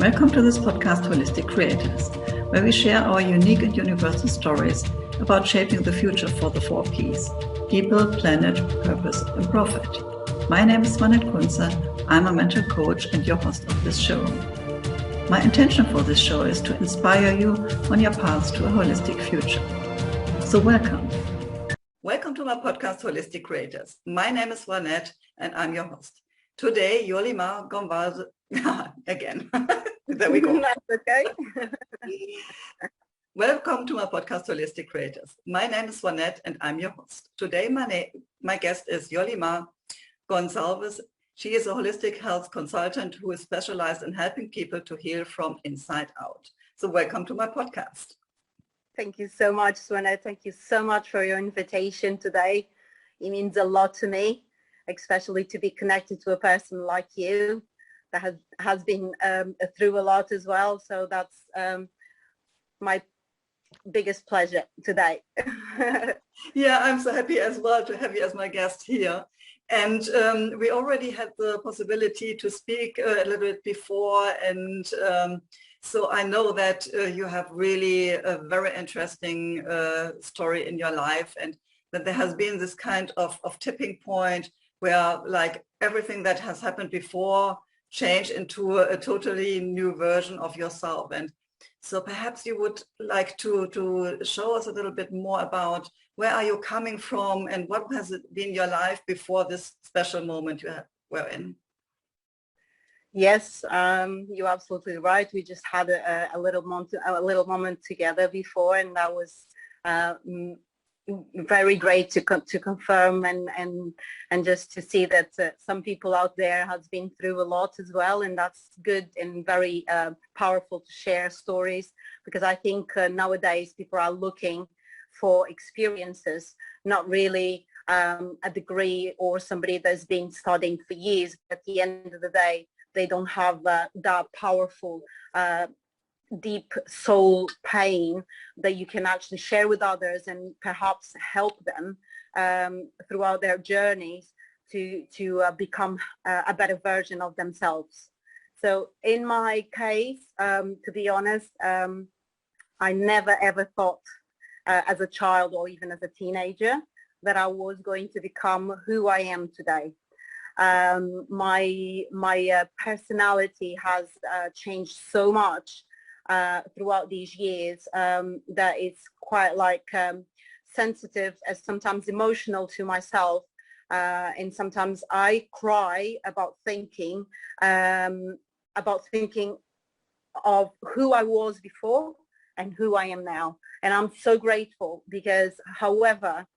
Welcome to this podcast, Holistic Creators, where we share our unique and universal stories about shaping the future for the 4 Ps: people, planet, purpose, and profit. My name is Swanette. I'm a mental coach and your host of this show. My intention for this show is to inspire you on your path to a holistic future. So welcome. Welcome to my podcast, Holistic Creators. My name is Swanette and I'm your host. Today, Yolimar Goncalves, again. There we go. That's okay. Welcome to my podcast, Holistic Creators. My name is Swanette and I'm your host. Today, my guest is Yolimar Goncalves. She is a holistic health consultant who is specialized in helping people to heal from inside out. So welcome to my podcast. Thank you so much, Swanette. Thank you so much for your invitation today. It means a lot to me, especially to be connected to a person like you that has been through a lot as well. So that's my biggest pleasure today. Yeah, I'm so happy as well to have you as my guest here. And we already had the possibility to speak a little bit before. And so I know that you have really a very interesting story in your life, and that there has been this kind of tipping point where like everything that has happened before changed into a totally new version of yourself. And so perhaps you would like to show us a little bit more about where are you coming from and what has it been your life before this special moment you were in? Yes, you're absolutely right. We just had a little moment together before, and that was very great to confirm and just to see that some people out there has been through a lot as well, and that's good and very powerful to share stories, because I think nowadays people are looking for experiences, not really a degree or somebody that's been studying for years. At the end of the day, they don't have that powerful deep soul pain that you can actually share with others and perhaps help them throughout their journeys to become a better version of themselves. So in my case, to be honest, I never ever thought as a child or even as a teenager that I was going to become who I am today. My personality has changed so much throughout these years that it's quite like sensitive, as sometimes emotional to myself, and sometimes I cry about thinking of who I was before and who I am now. And I'm so grateful because, however,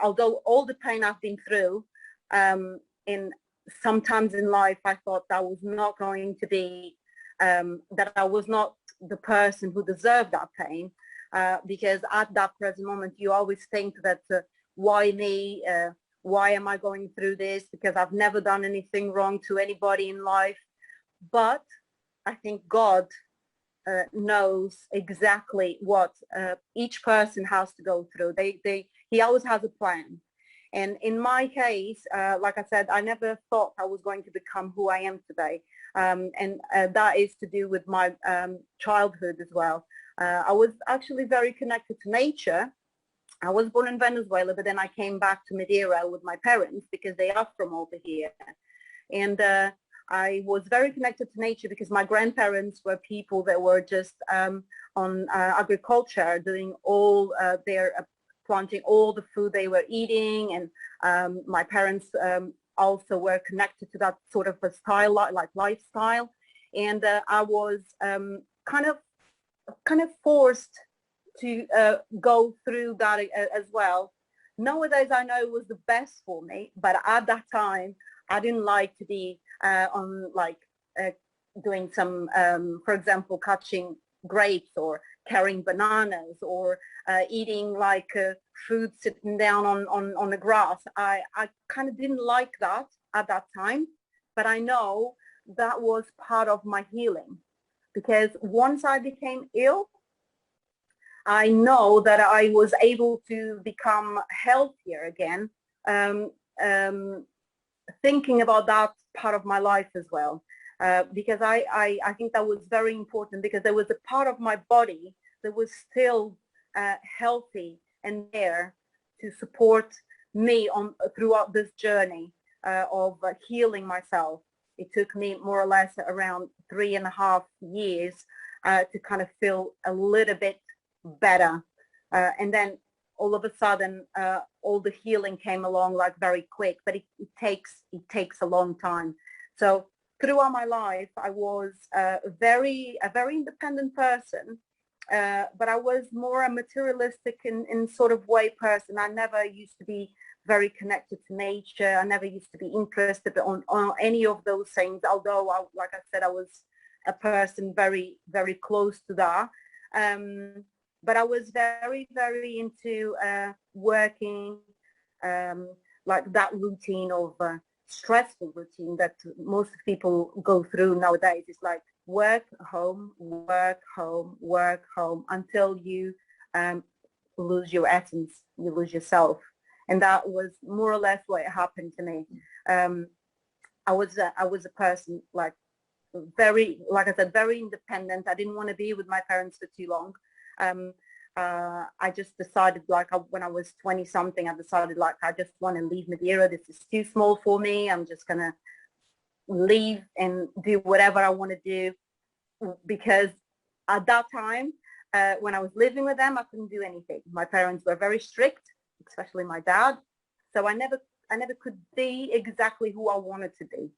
although all the pain I've been through, in sometimes in life I thought that was not going to be that I was not the person who deserved that pain, because at that present moment you always think that why me, why am I going through this, because I've never done anything wrong to anybody in life. But I think God knows exactly what each person has to go through. He always has a plan. And in my case, like I said, I never thought I was going to become who I am today. And that is to do with my childhood as well. I was actually very connected to nature. I was born in Venezuela, but then I came back to Madeira with my parents because they are from over here. And I was very connected to nature because my grandparents were people that were just on agriculture, doing all their planting all the food they were eating, and my parents also were connected to that sort of a style, like lifestyle, and I was kind of forced to go through that as well. Nowadays I know it was the best for me, but at that time I didn't like to be on doing some, for example, catching grapes or carrying bananas or eating like food sitting down on the grass. I kind of didn't like that at that time, but I know that was part of my healing, because once I became ill, I know that I was able to become healthier again, thinking about that part of my life as well. because I think that was very important, because there was a part of my body that was still healthy and there to support me on throughout this journey of healing myself. It took me more or less around 3.5 years to kind of feel a little bit better. And then all of a sudden, all the healing came along like very quick, but it takes a long time. So throughout my life, I was a very independent person, but I was more a materialistic in sort of way person. I never used to be very connected to nature. I never used to be interested on any of those things, although, like I said, I was a person very, very close to that. But I was very, very into working, like that routine of stressful routine that most people go through nowadays. It's like work, home, work, home, work, home, until you lose your essence, you lose yourself. And that was more or less what happened to me. I was a person like very, like I said, very independent. I didn't want to be with my parents for too long. I just decided, like, when I was 20 something, I decided, like, I just want to leave Madeira. This is too small for me. I'm just going to leave and do whatever I want to do, because at that time, when I was living with them, I couldn't do anything. My parents were very strict, especially my dad. So I never could be exactly who I wanted to be.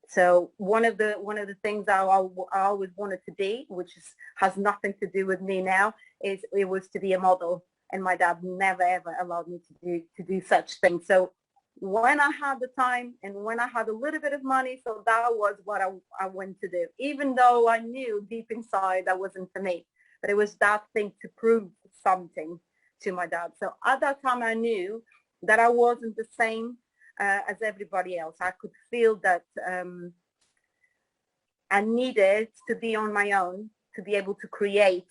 So one of the things I always wanted to be, which has nothing to do with me now, is it was to be a model, and my dad never ever allowed me to do such things. So when I had the time and when I had a little bit of money, so that was what I went to do, even though I knew deep inside that wasn't for me, but it was that thing to prove something to my dad. So at that time I knew that I wasn't the same as everybody else. I could feel that I needed to be on my own to be able to create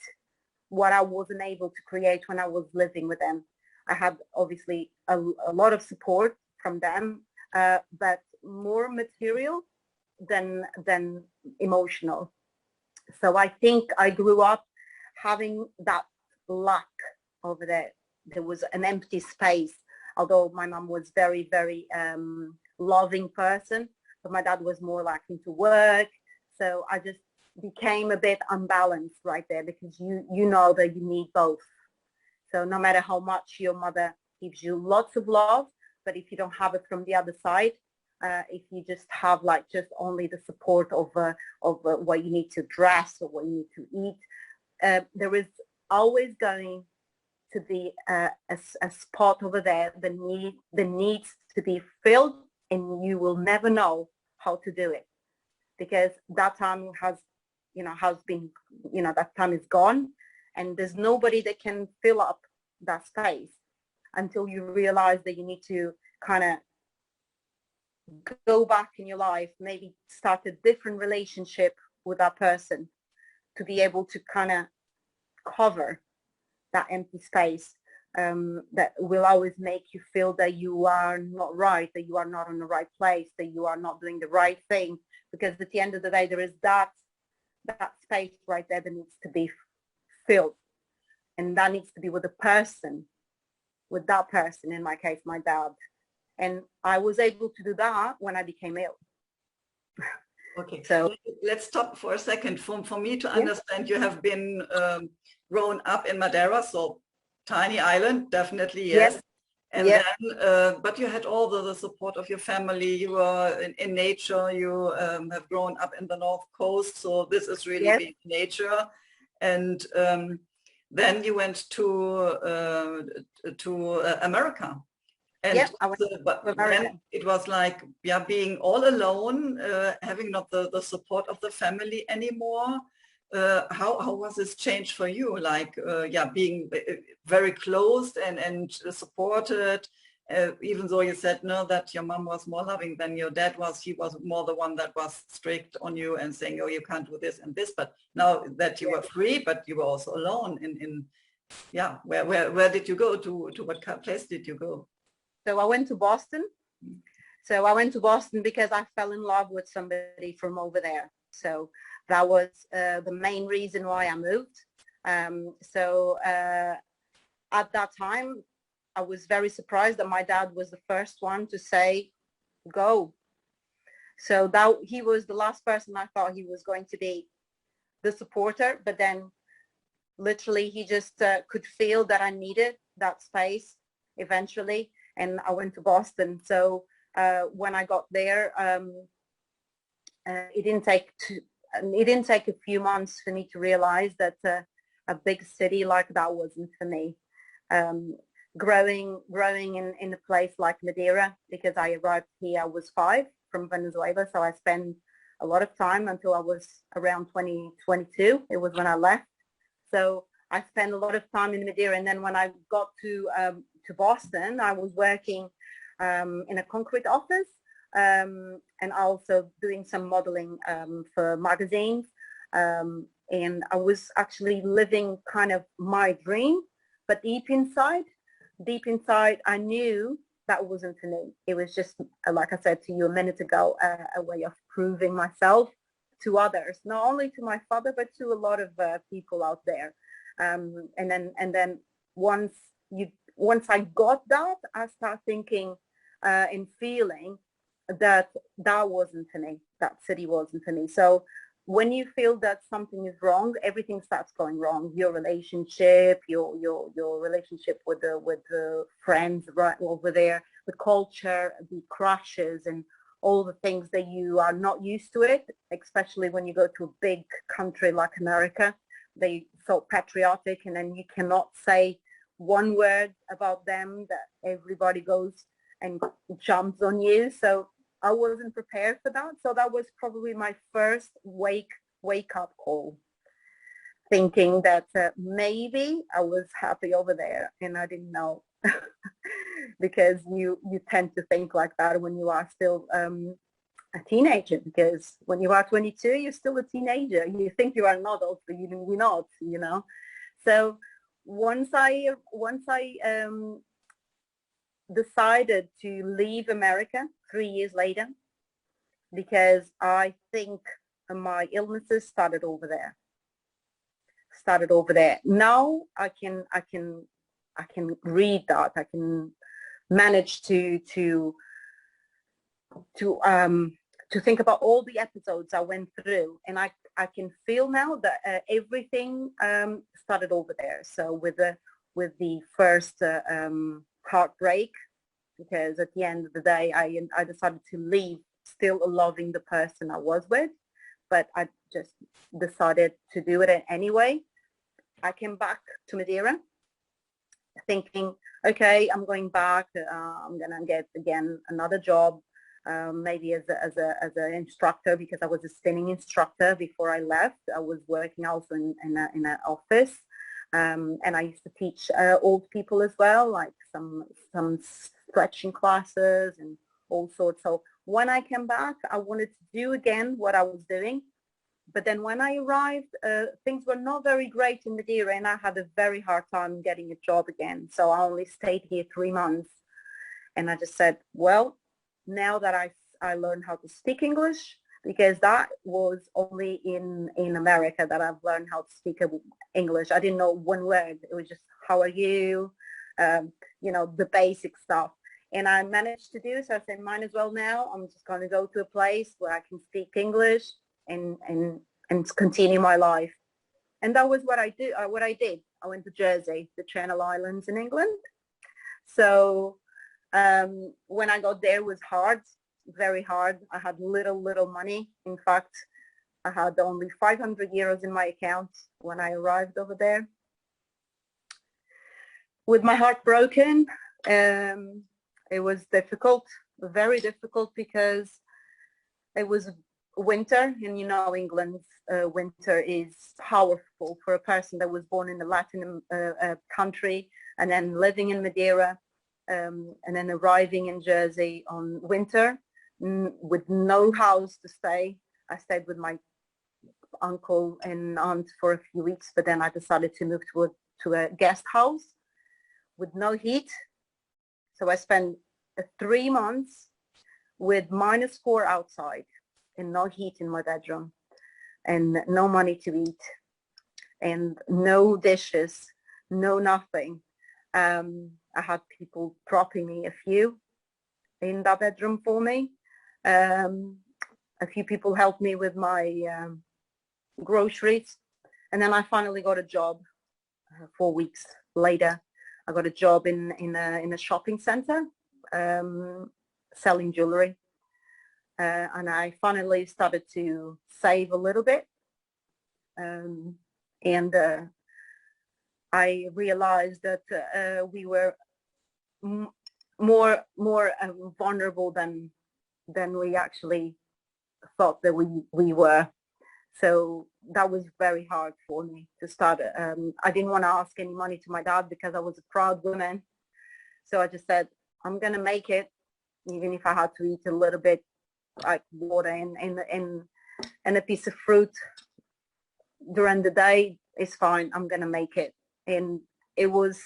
what I wasn't able to create when I was living with them. I had obviously a lot of support from them, but more material than emotional. So I think I grew up having that lack over there. There was an empty space, although my mom was very, very loving person, but my dad was more like into work. So I just became a bit unbalanced right there, because you know that you need both. So no matter how much your mother gives you lots of love, but if you don't have it from the other side, if you just have like just only the support of what you need to dress or what you need to eat, there is always going to be a spot over there that needs to be filled, and you will never know how to do it, because that time has been, that time is gone, and there's nobody that can fill up that space until you realize that you need to kind of go back in your life, maybe start a different relationship with that person to be able to kind of cover that empty space that will always make you feel that you are not right, that you are not in the right place, that you are not doing the right thing. Because at the end of the day, there is that space right there that needs to be filled, and that needs to be with that person, in my case, my dad. And I was able to do that when I became ill. Okay, so let's stop for a second. For me to understand, you have been grown up in Madeira, so tiny island, definitely, yes. And then, but you had all the support of your family. You were in nature. You have grown up in the North Coast, so this is really being nature. And then you went to America. And I went but then it was like, being all alone, having not the support of the family anymore. How was this change for you? Like, being very closed and supported, even though you said no, that your mom was more loving than your dad was. He was more the one that was strict on you and saying, oh, you can't do this and this. But now that you were free, but you were also alone where did you go to? What place did you go? So I went to Boston. So I went to Boston because I fell in love with somebody from over there. So that was the main reason why I moved. At that time, I was very surprised that my dad was the first one to say, go. So that he was the last person I thought he was going to be the supporter, but then literally he just could feel that I needed that space eventually, and I went to Boston. So when I got there, it didn't take a few months for me to realize that a big city like that wasn't for me. Growing in a place like Madeira, because I arrived here, I was 5 from Venezuela, so I spent a lot of time until I was around 22. It was when I left. So I spent a lot of time in Madeira, and then when I got to Boston, I was working in a concrete office, and also doing some modeling for magazines, and I was actually living kind of my dream, but deep inside, I knew that wasn't for me. It was just, like I said to you a minute ago, a way of proving myself to others, not only to my father, but to a lot of people out there. And then once I got that, I started thinking and feeling that wasn't for me. That city wasn't for me. So when you feel that something is wrong, everything starts going wrong. Your relationship, your relationship with the friends right over there, the culture, the crashes, and all the things that you are not used to it, especially when you go to a big country like America. They so patriotic, and then you cannot say one word about them that everybody goes and jumps on you. So I wasn't prepared for that. So that was probably my first wake up call, thinking that maybe I was happy over there and I didn't know. Because you tend to think like that when you are still a teenager, because when you are 22, you're still a teenager. You think you are an adult, but you're not, you know. So once I decided to leave America 3 years later, because I think my illnesses started over there. Now I can read that. I can manage to think about all the episodes I went through, and I can feel now that everything started over there. So with the first heartbreak, because at the end of the day, I decided to leave, still loving the person I was with, but I just decided to do it anyway. I came back to Madeira thinking, okay, I'm going back. I'm gonna get again another job, maybe as an instructor, because I was a spinning instructor before I left. I was working also in an office, and I used to teach old people as well, like some stretching classes and all sorts. So when I came back, I wanted to do again what I was doing. But then when I arrived, things were not very great in Madeira, and I had a very hard time getting a job again. So I only stayed here 3 months. And I just said, well, now that I learned how to speak English, because that was only in America that I've learned how to speak English. I didn't know one word. It was just, how are you? You know, the basic stuff. And I managed to do so. I said, might as well now. I'm just going to go to a place where I can speak English and continue my life. And that was what I did. I went to Jersey, the Channel Islands in England. So when I got there, it was hard, very hard. I had little money. In fact, I had only 500 euros in my account when I arrived over there. With my heart broken, it was difficult, very difficult, because it was winter, and you know England's winter is powerful for a person that was born in a Latin country and then living in Madeira, and then arriving in Jersey on winter with no house to stay. I stayed with my uncle and aunt for a few weeks, but then I decided to move to a guest house with no heat. So I spent 3 months with -4 outside and no heat in my bedroom and no money to eat and no dishes, no nothing. I had people dropping me a few in that bedroom for me. A few people helped me with my groceries. And then I finally got a job 4 weeks later. I got a job in a shopping center selling jewelry. And I finally started to save a little bit. And I realized that we were more vulnerable than we actually thought that we were. So that was very hard for me to start. I didn't want to ask any money to my dad because I was a proud woman. So I just said, I'm going to make it, even if I had to eat a little bit like water and a piece of fruit during the day is fine. I'm going to make it. And it was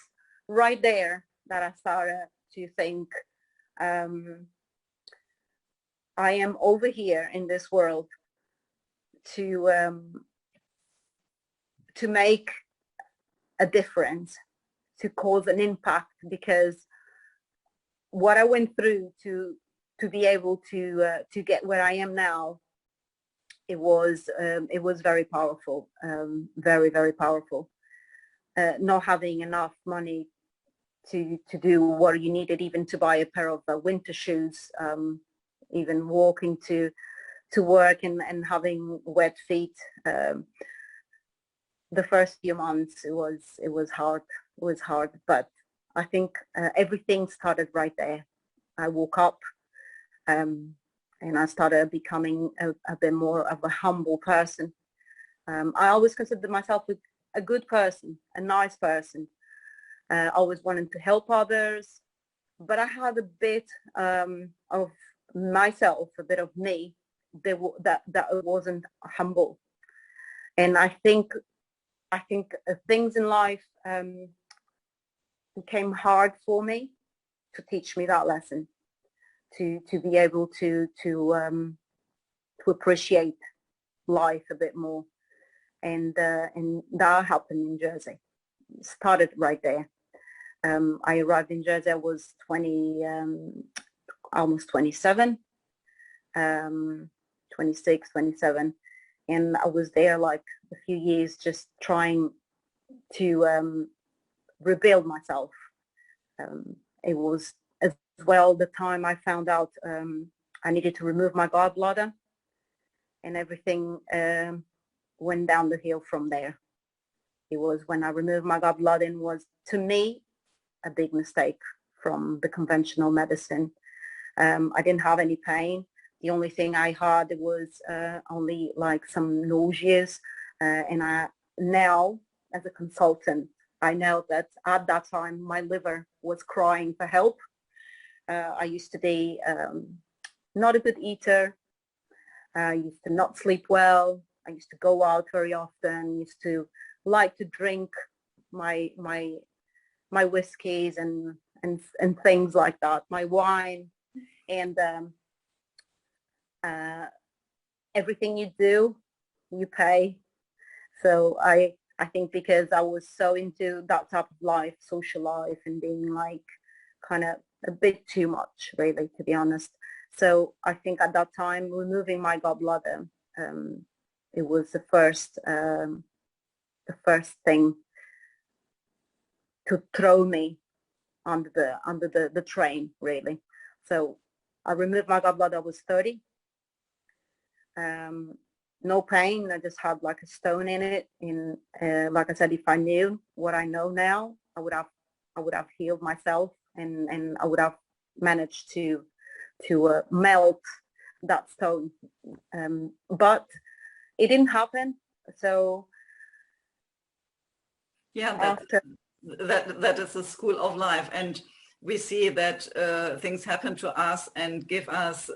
right there that I started to think, I am over here in this world to make a difference, to cause an impact, because what I went through to be able to get where I am now, it was very powerful, very, very powerful. Not having enough money to do what you needed, even to buy a pair of winter shoes, even walking to work and having wet feet. The first few months it was hard. It was hard, but I think everything started right there. I woke up and I started becoming a bit more of a humble person. I always considered myself a good person, a nice person. Always wanted to help others, but I had a bit of myself, a bit of me that wasn't humble. And I think things in life became hard for me to teach me that lesson, to be able to appreciate life a bit more. And that happened in Jersey. It started right there. I arrived in Jersey, I was almost 27, 26, 27. And I was there like a few years just trying to rebuild myself. It was as well the time I found out I needed to remove my gallbladder, and everything went down the hill from there. It was when I removed my gallbladder, and was, to me, a big mistake from the conventional medicine. I didn't have any pain. The only thing I had was only like some nauseas. And now, as a consultant, I know that at that time my liver was crying for help. I used to be not a good eater. I used to not sleep well. I used to go out very often. Used to like to drink my whiskeys and things like that, my wine, and everything you do, you pay. So I think because I was so into that type of life, social life, and being like kind of a bit too much, really, to be honest. So I think at that time, removing my gallbladder, it was the first thing to throw me under the train, really. So I removed my gallbladder. I was 30. No pain. I just had like a stone in it. And like I said, if I knew what I know now, I would have healed myself, and I would have managed to melt that stone. But it didn't happen. So yeah, that is the school of life, and we see that things happen to us and give us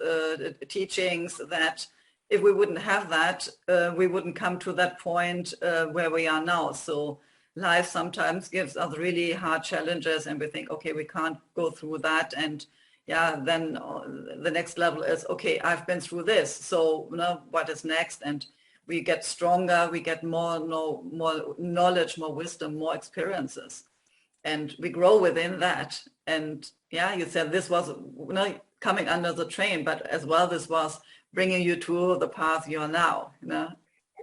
teachings that if we wouldn't have that, we wouldn't come to that point where we are now. So life sometimes gives us really hard challenges, and we think, okay, we can't go through that, and yeah, then the next level is, okay, I've been through this, so what is next? And we get stronger, we get more knowledge, more wisdom, more experiences, and we grow within that. And yeah, you said this was coming under the train, but as well, this was bringing you to the path you are now.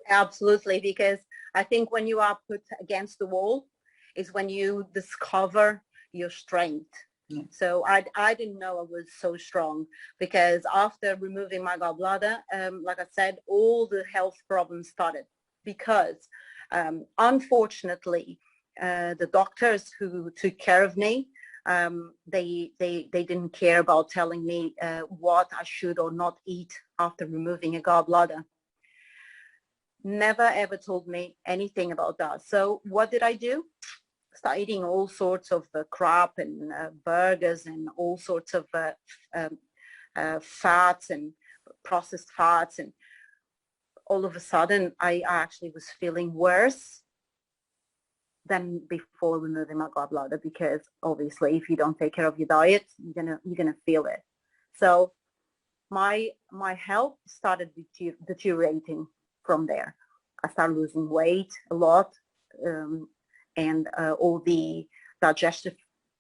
Absolutely, because I think when you are put against the wall is when you discover your strength. Yeah. So I didn't know I was so strong, because after removing my gallbladder, like I said, all the health problems started, because unfortunately, the doctors who took care of me, they didn't care about telling me what I should or not eat after removing a gallbladder. Never ever told me anything about that. So what did I do? Start eating all sorts of crap and burgers and all sorts of fats and processed fats, and all of a sudden I actually was feeling worse than before removing my gallbladder, because obviously if you don't take care of your diet, you're gonna feel it. So my health started deteriorating from there. I started losing weight a lot, and all the digestive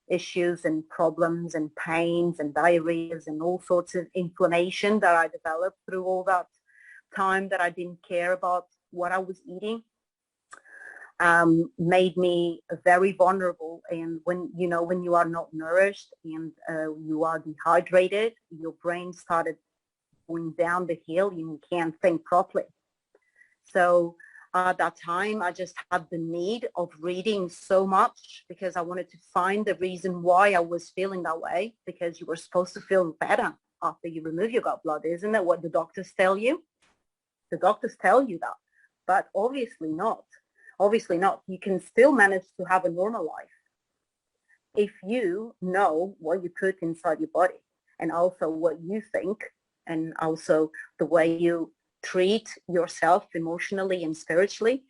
issues and problems and pains and diarrheas and all sorts of inflammation that I developed through all that time that I didn't care about what I was eating, made me very vulnerable. And when you are not nourished and you are dehydrated, your brain started going down the hill. You can't think properly. So at that time, I just had the need of reading so much, because I wanted to find the reason why I was feeling that way, because you were supposed to feel better after you remove your gallbladder. Isn't that what the doctors tell you? The doctors tell you that, but obviously not. Obviously not. You can still manage to have a normal life if you know what you put inside your body, and also what you think, and also the way you treat yourself emotionally and spiritually.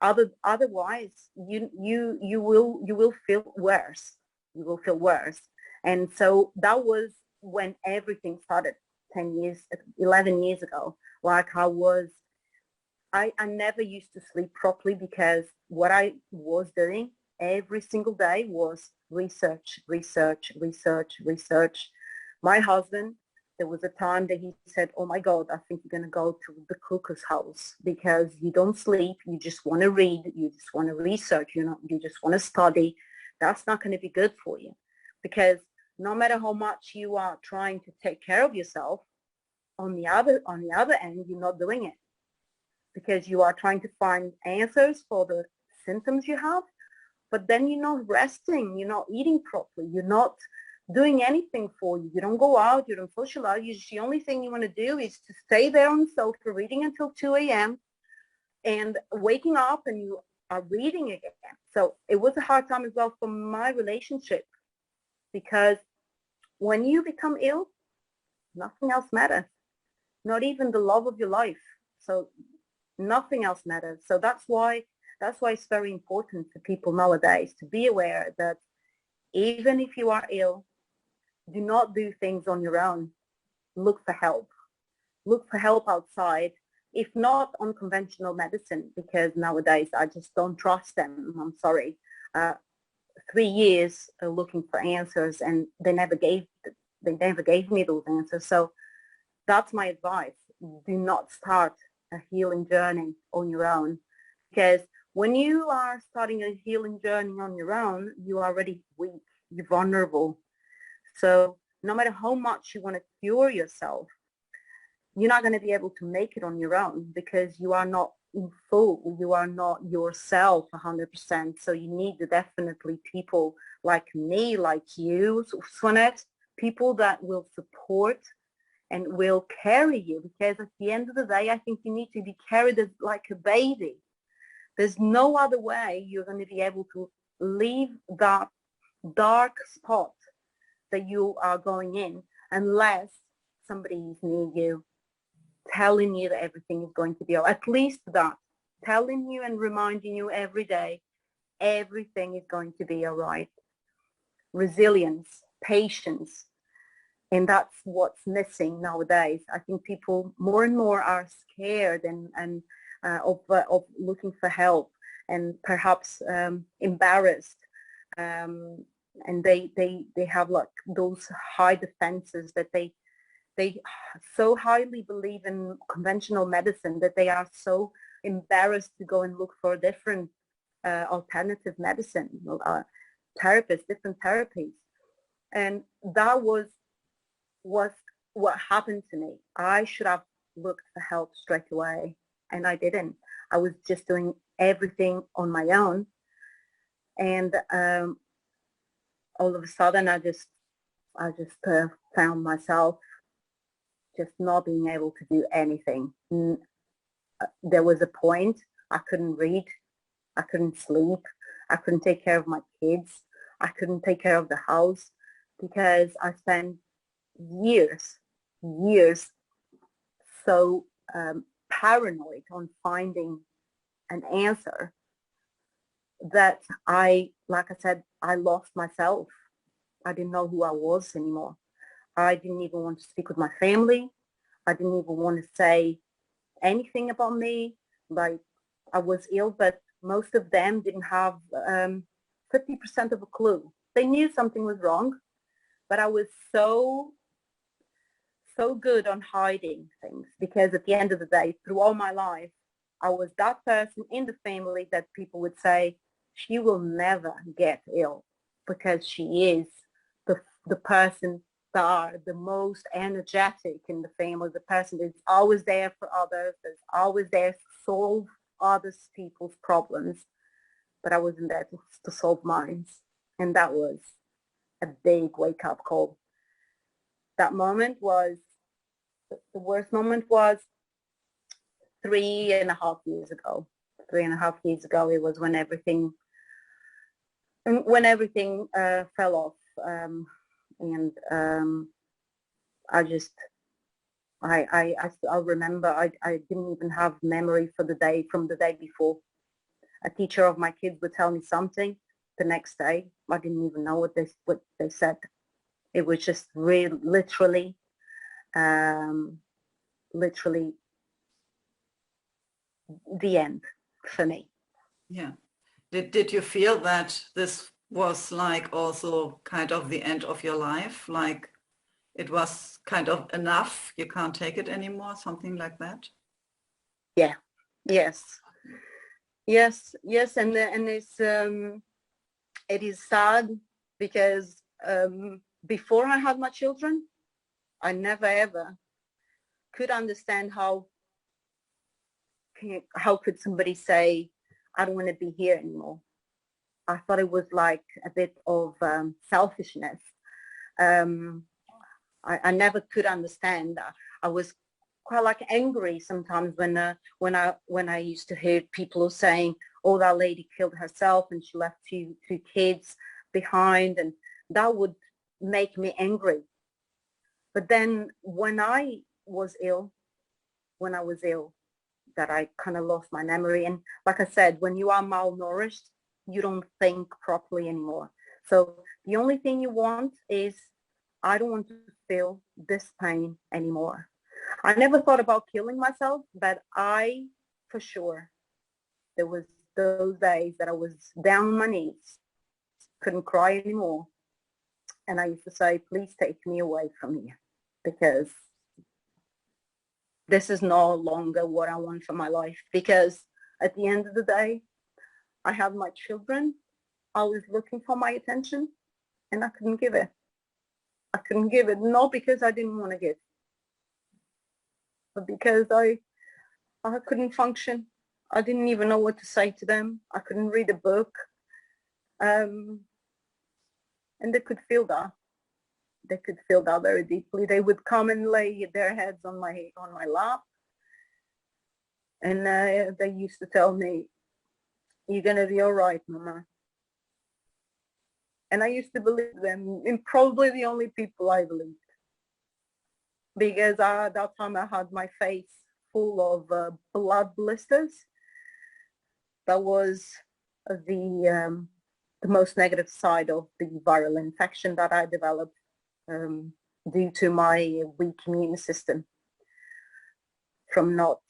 Otherwise, you will feel worse. You will feel worse. And so that was when everything started 11 years ago. Like I never used to sleep properly, because what I was doing every single day was research. My husband, there was a time that he said, oh my God, I think you're going to go to the cuckoo's house, because you don't sleep. You just want to read. You just want to research. You just want to study. That's not going to be good for you, because no matter how much you are trying to take care of yourself, on the other end, you're not doing it, because you are trying to find answers for the symptoms you have, but then you're not resting. You're not eating properly. You're not doing anything for you. You don't go out, you don't socialize. The only thing you want to do is to stay there on the sofa reading until 2 a.m. and waking up and you are reading again. So it was a hard time as well for my relationship, because when you become ill, nothing else matters, not even the love of your life. So nothing else matters. So that's why it's very important for people nowadays to be aware that even if you are ill, do not do things on your own. Look for help. Look for help outside, if not on conventional medicine, because nowadays I just don't trust them. I'm sorry. 3 years looking for answers, and they never gave me those answers. So that's my advice. Do not start a healing journey on your own, because when you are starting a healing journey on your own, you are already weak. You're vulnerable. So no matter how much you want to cure yourself, you're not going to be able to make it on your own, because you are not in full. You are not yourself 100%. So you need definitely people like me, like you, Swanette, people that will support and will carry you, because at the end of the day, I think you need to be carried as like a baby. There's no other way you're going to be able to leave that dark spot that you are going in, unless somebody is near you telling you that everything is going to be all right. At least that, telling you and reminding you every day, everything is going to be all right. Resilience, patience, And that's what's missing nowadays. I think people more and more are scared and of looking for help, and perhaps embarrassed, and they have like those high defenses that they so highly believe in conventional medicine that they are so embarrassed to go and look for different alternative medicine, therapists, different therapies. And that was what happened to me. I should have looked for help straight away, and I didn't. I was just doing everything on my own, and all of a sudden I just found myself just not being able to do anything. There was a point I couldn't read, I couldn't sleep, I couldn't take care of my kids, I couldn't take care of the house, because I spent years so paranoid on finding an answer that like I said, I lost myself. I didn't know who I was anymore. I didn't even want to speak with my family. I didn't even want to say anything about me. Like, I was ill, but most of them didn't have 50% of a clue. They knew something was wrong, but I was so good on hiding things, because at the end of the day, through all my life, I was that person in the family that people would say, she will never get ill, because she is the person that are the most energetic in the family, the person that's always there for others, that's always there to solve other people's problems. But I wasn't there to solve mine. And that was a big wake-up call. That moment was, the worst moment was 3.5 years ago. 3.5 years ago, it was when everything fell off. And I just, I remember I didn't even have memory from the day before. A teacher of my kids would tell me something. The next day, I didn't even know what they said. It was just literally the end for me. Yeah. Did you feel that this was like also kind of the end of your life? Like it was kind of enough, you can't take it anymore, something like that? Yeah. Yes. And it's it is sad, because before I had my children, I never ever could understand how could somebody say, I don't want to be here anymore. I thought it was like a bit of selfishness. I never could understand that. I was quite like angry sometimes when I used to hear people saying, oh, that lady killed herself and she left two kids behind, and that would make me angry. But then when I was ill, that I kind of lost my memory. And like I said, when you are malnourished, you don't think properly anymore. So the only thing you want is, I don't want to feel this pain anymore. I never thought about killing myself, but for sure, there was those days that I was down on my knees, couldn't cry anymore. And I used to say, please take me away from here, because this is no longer what I want for my life. Because at the end of the day, I have my children always looking for my attention, and I couldn't give it. I couldn't give it, not because I didn't want to give, but because I couldn't function. I didn't even know what to say to them. I couldn't read a book. And they could feel that. They could feel that very deeply. They would come and lay their heads on my lap. And they used to tell me, you're going to be all right, Mama. And I used to believe them, and probably the only people I believed. Because at that time I had my face full of blood blisters. That was the most negative side of the viral infection that I developed. due to my weak immune system from not,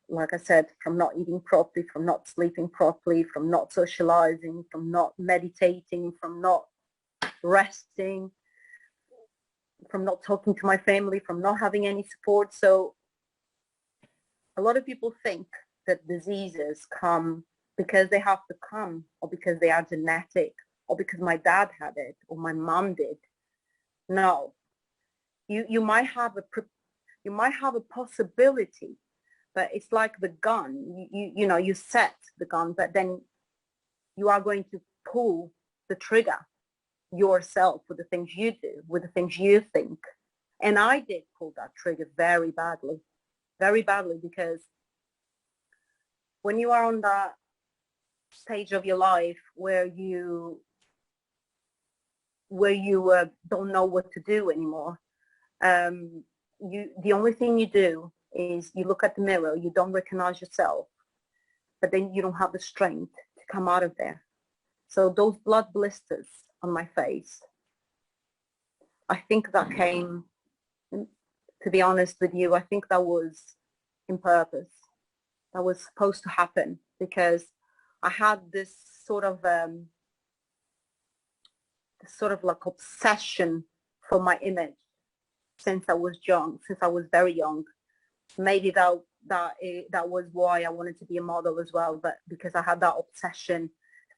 like I said, from not eating properly, from not sleeping properly, from not socializing, from not meditating, from not resting, from not talking to my family, from not having any support. So a lot of people think that diseases come because they have to come, or because they are genetic, or because my dad had it, or my mom did. No, you might have a possibility, but it's like the gun. You know, you set the gun, but then you are going to pull the trigger yourself with the things you do, with the things you think. And I did pull that trigger very badly, because when you are on that stage of your life where you don't know what to do anymore, the only thing you do is you look at the mirror, you don't recognize yourself, but then you don't have the strength to come out of there. So those blood blisters on my face, I think that came, to be honest with you, I think that was in purpose. That was supposed to happen because I had this sort of like obsession for my image since I was very young. Maybe that was why I wanted to be a model as well, but because I had that obsession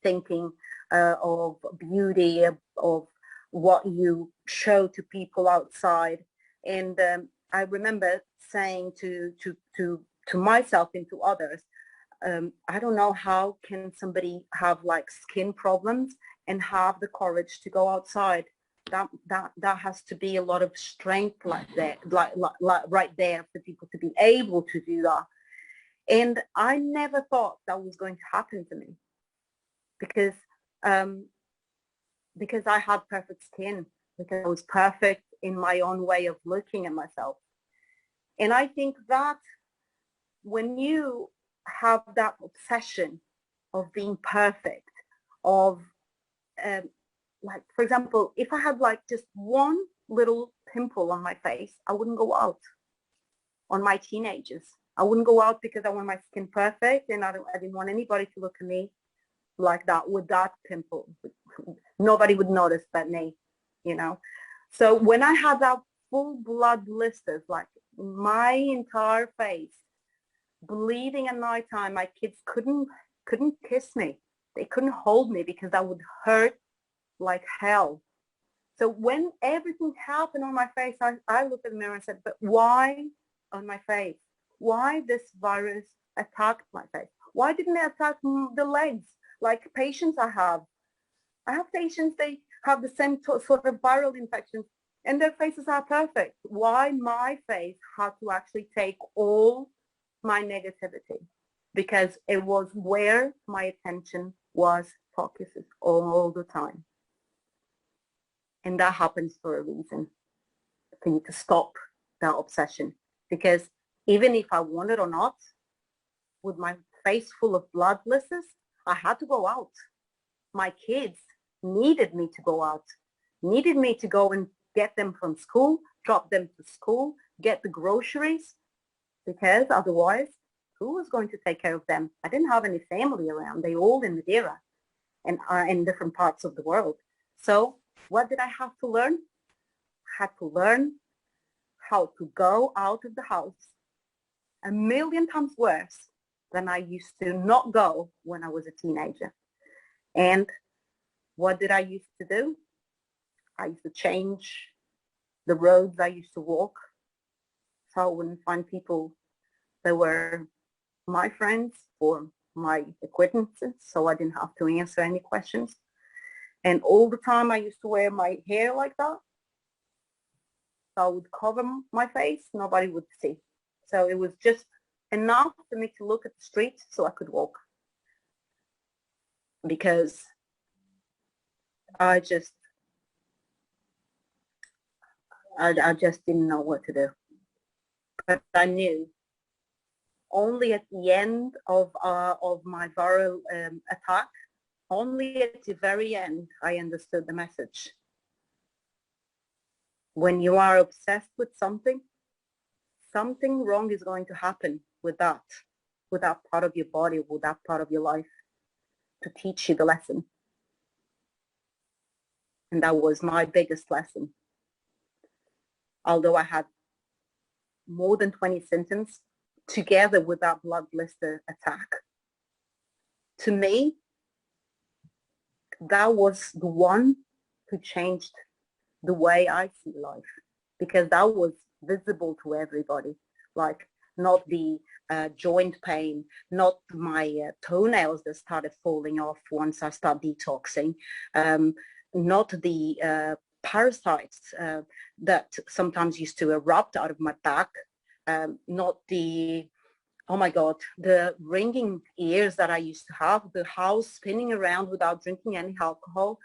thinking of beauty, of what you show to people outside. And I remember saying to myself and to others, I don't know how can somebody have like skin problems and have the courage to go outside. That has to be a lot of strength like that, like right there for people to be able to do that. And I never thought that was going to happen to me because I had perfect skin, because I was perfect in my own way of looking at myself. And I think that when you have that obsession of being perfect, of like, for example, if I had like just one little pimple on my face, I wouldn't go out. On my teenagers, I wouldn't go out because I want my skin perfect, and I didn't want anybody to look at me like that with that pimple. Nobody would notice but me, you know. So when I had that full blood blisters, like my entire face, bleeding at nighttime, my kids couldn't kiss me. They couldn't hold me because that would hurt like hell. So when everything happened on my face, I looked at the mirror and said, but why on my face? Why this virus attacked my face? Why didn't it attack the legs? Like patients I have patients, they have the same sort of viral infections and their faces are perfect. Why my face had to actually take all my negativity? Because it was where my attention was focused all the time. And that happens for a reason, for you to stop that obsession. Because even if I wanted or not, with my face full of blood blisters, I had to go out. My kids needed me to go out, needed me to go and get them from school, drop them to school, get the groceries, because otherwise, who was going to take care of them? I didn't have any family around. They all in Madeira and are in different parts of the world. So what did I have to learn? I had to learn how to go out of the house 1,000,000 times worse than I used to not go when I was a teenager. And what did I used to do? I used to change the roads I used to walk so I wouldn't find people that were my friends or my acquaintances, so I didn't have to answer any questions. And all the time I used to wear my hair like that. So I would cover my face, nobody would see. So it was just enough for me to look at the street so I could walk. Because I just didn't know what to do. But I knew only at the end of my viral attack, only at the very end, I understood the message. When you are obsessed with something, something wrong is going to happen with that part of your body, with that part of your life, to teach you the lesson. And that was my biggest lesson. Although I had more than 20 symptoms together with that blood blister attack, to me, that was the one who changed the way I see life, because that was visible to everybody. Like, not the joint pain, not my toenails that started falling off once I started detoxing, not the parasites that sometimes used to erupt out of my back, not the, oh my God, the ringing ears that I used to have, the house spinning around without drinking any alcohol,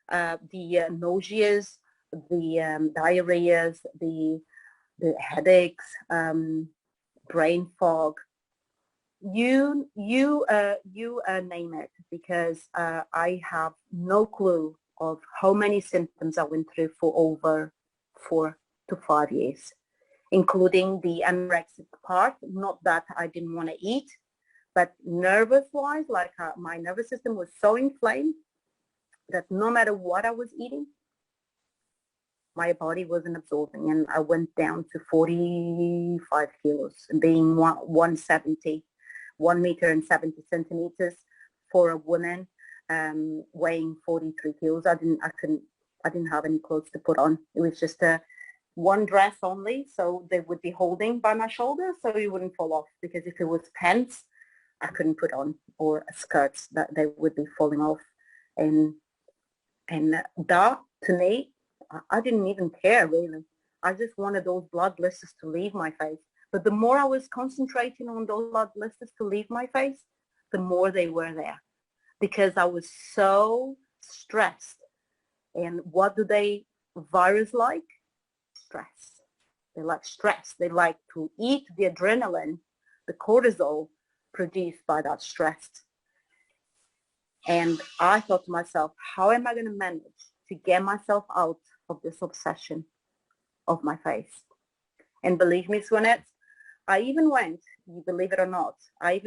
the nauseas, the diarrheas, the headaches, brain fog, you name it, because I have no clue of how many symptoms I went through for over 4 to 5 years, including the anorexic part. Not that I didn't want to eat, but nervous-wise, like my nervous system was so inflamed that no matter what I was eating, my body wasn't absorbing, and I went down to 45 kilos, being 170, 1 meter and 70 centimeters for a woman, weighing 43 kilos. I didn't have any clothes to put on. It was just one dress only, so they would be holding by my shoulder so it wouldn't fall off, because if it was pants, I couldn't put on, or skirts, that they would be falling off. And that, to me, I didn't even care, really. I just wanted those blood blisters to leave my face. But the more I was concentrating on those blood blisters to leave my face, the more they were there, because I was so stressed. And what do virus like? Stress. They like stress. They like to eat the adrenaline, the cortisol produced by that stress. And I thought to myself, how am I going to manage to get myself out of this obsession of my face? And believe me, Swanette, I even went, you believe it or not, I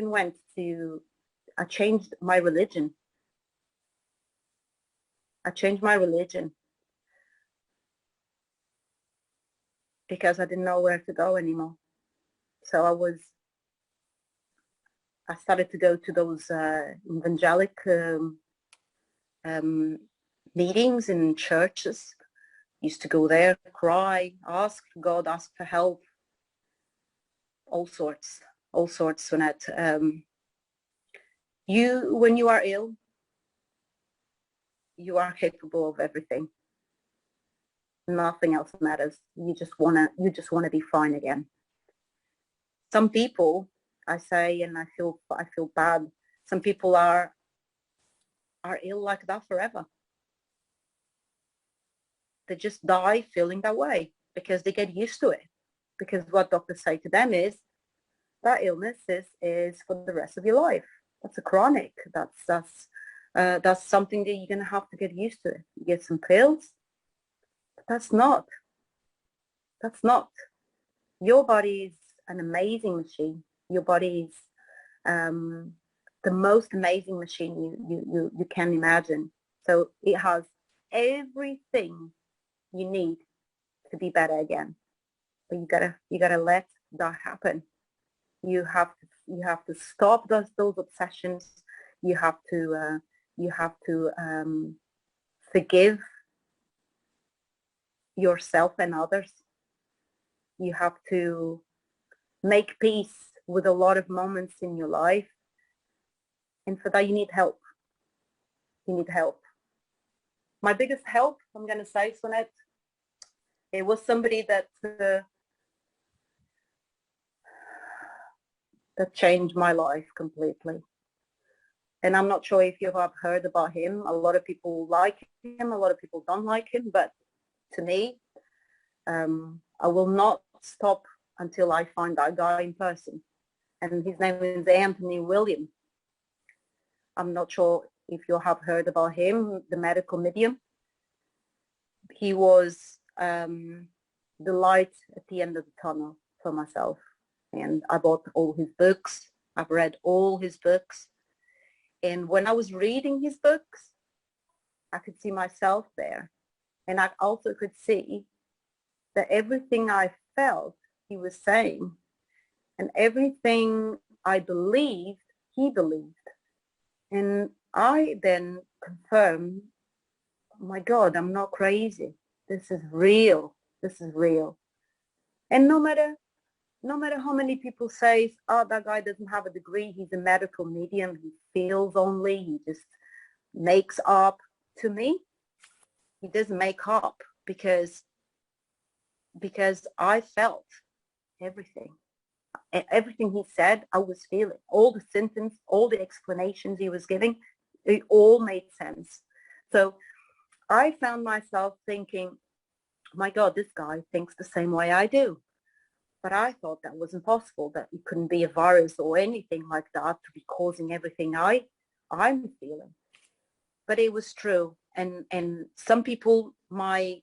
changed my religion. I changed my religion because I didn't know where to go anymore. So I started to go to those evangelic meetings in churches. Used to go there, cry, ask God, ask for help, all sorts, Swanette. When you are ill, you are capable of everything. Nothing else matters. You just wanna be fine again. Some people, I say, and I feel bad. Some people are ill like that forever. They just die feeling that way because they get used to it. Because what doctors say to them is that illness is for the rest of your life. That's a chronic. That's something that you're gonna have to get used to. You get some pills. But that's not. Your body is an amazing machine. Your body is the most amazing machine you can imagine. So it has everything you need to be better again. But you gotta let that happen. You have to stop those obsessions. You have to forgive yourself and others. You have to make peace with a lot of moments in your life. And for that, you need help. You need help. My biggest help, I'm going to say, Swanette, it was somebody that changed my life completely. And I'm not sure if you have heard about him. A lot of people like him. A lot of people don't like him. But to me, I will not stop until I find that guy in person. And his name is Anthony William. I'm not sure if you have heard about him, the medical medium. He was the light at the end of the tunnel for myself. And I bought all his books. I've read all his books. And when I was reading his books, I could see myself there. And I also could see that everything I felt he was saying, and everything I believed, he believed. And I then confirmed, oh my God, I'm not crazy. This is real. This is real. And no matter how many people say, oh, that guy doesn't have a degree, he's a medical medium, he feels only, he just makes up. To me, he doesn't make up because I felt everything. Everything he said, I was feeling. All the symptoms, all the explanations he was giving, it all made sense. So I found myself thinking, my God, this guy thinks the same way I do. But I thought that was impossible, that it couldn't be a virus or anything like that to be causing everything I'm feeling. But it was true. And some people might